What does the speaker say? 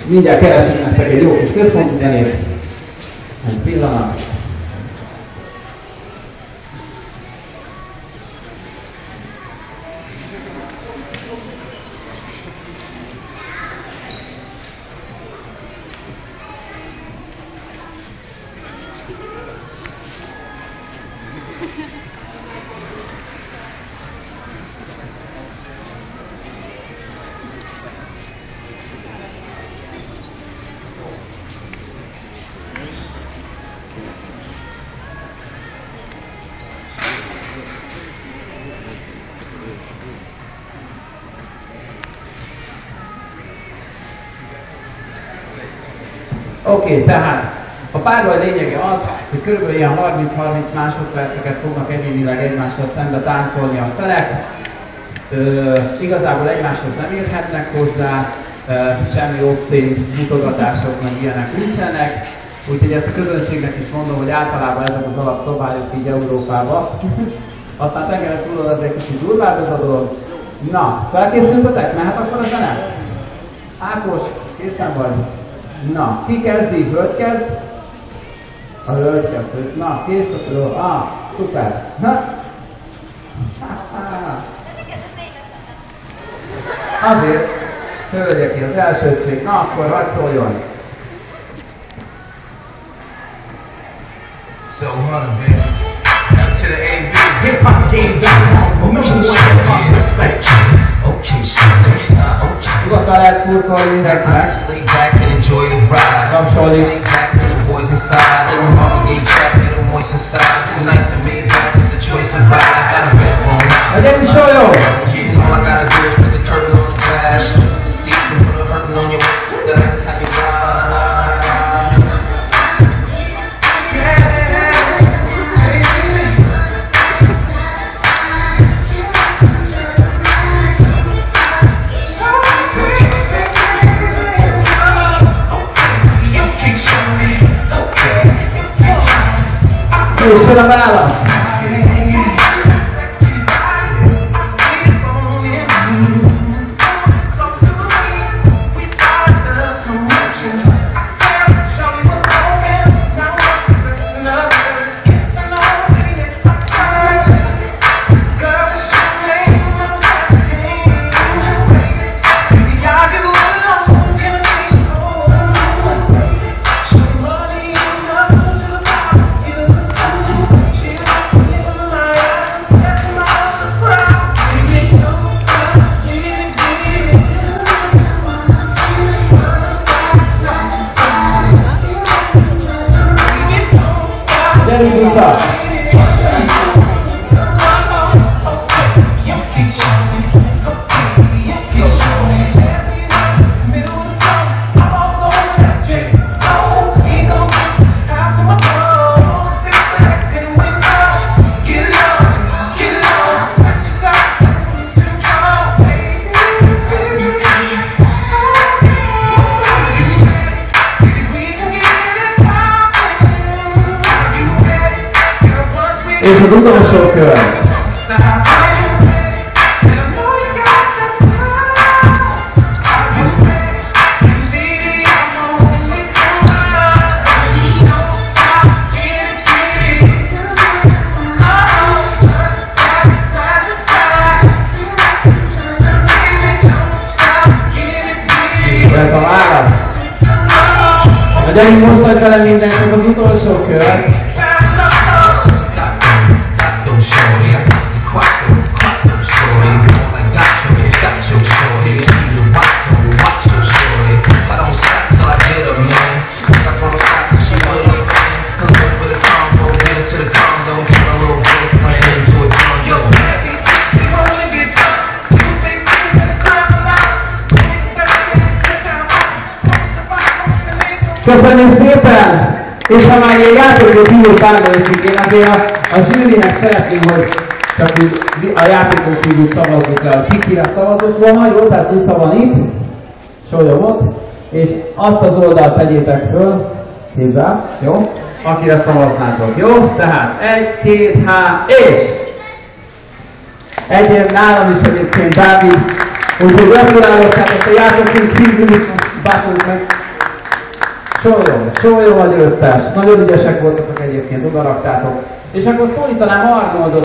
mindjárt keresünk nektek egy jó kis központi zenét. Egy pillanat. Oké, tehát a párbaj lényege az, hogy körülbelül ilyen 30-30 másodperceket fognak egyénileg egymással szembe táncolni a felek. Igazából egymáshoz nem érhetnek hozzá, semmi obszén mutogatások, meg ilyenek nincsenek. Úgyhogy ezt a közönségnek is mondom, hogy általában ezek az alapszabályok így Európában. Aztán tengerek túlról az egy kicsit durvább ez a dolog. Na, felkészültetek? Mehet akkor a zene? Ákos, készen vagy? Na, ki kezdi? Hölgy kezd? A hölgy kezd. Na, késd a föl. Szuper. Azért, hölgyek ki az elsőtség. Na, akkor hadd szóljon. So hard, baby. Up to the A-B. HipHopGame.com. Number one hip-hop website. Okay, okay. Nyugodtan lehet szurkolni mindenkinek. Tapsolni. Legyen is jó! És jön a válasz! És az utolsó kör. Jöhet a válasz. Gyerünk most majd vele mindenki, az utolsó kör. Köszönjük szépen! És ha már egy játékot kívül párbajzik, én azért a zsűrinek szeretném, hogy csak a játékon kívül szavazzuk el, ki kire szavazott volna, jó? Tehát utca van itt, Solyomot, és azt az oldalt tegyétek föl, képzel, jó? Akire szavaznátok, jó? Tehát 1, 2, 3, és! Egyébként nálam is egyébként Dávid, úgyhogy gratulálok, tehát a játékon kívül Bátorjuk meg. Sólyom a győztes. Nagyon ügyesek voltatok egyébként, oda raktátok. És akkor szólítanám Arnoldot.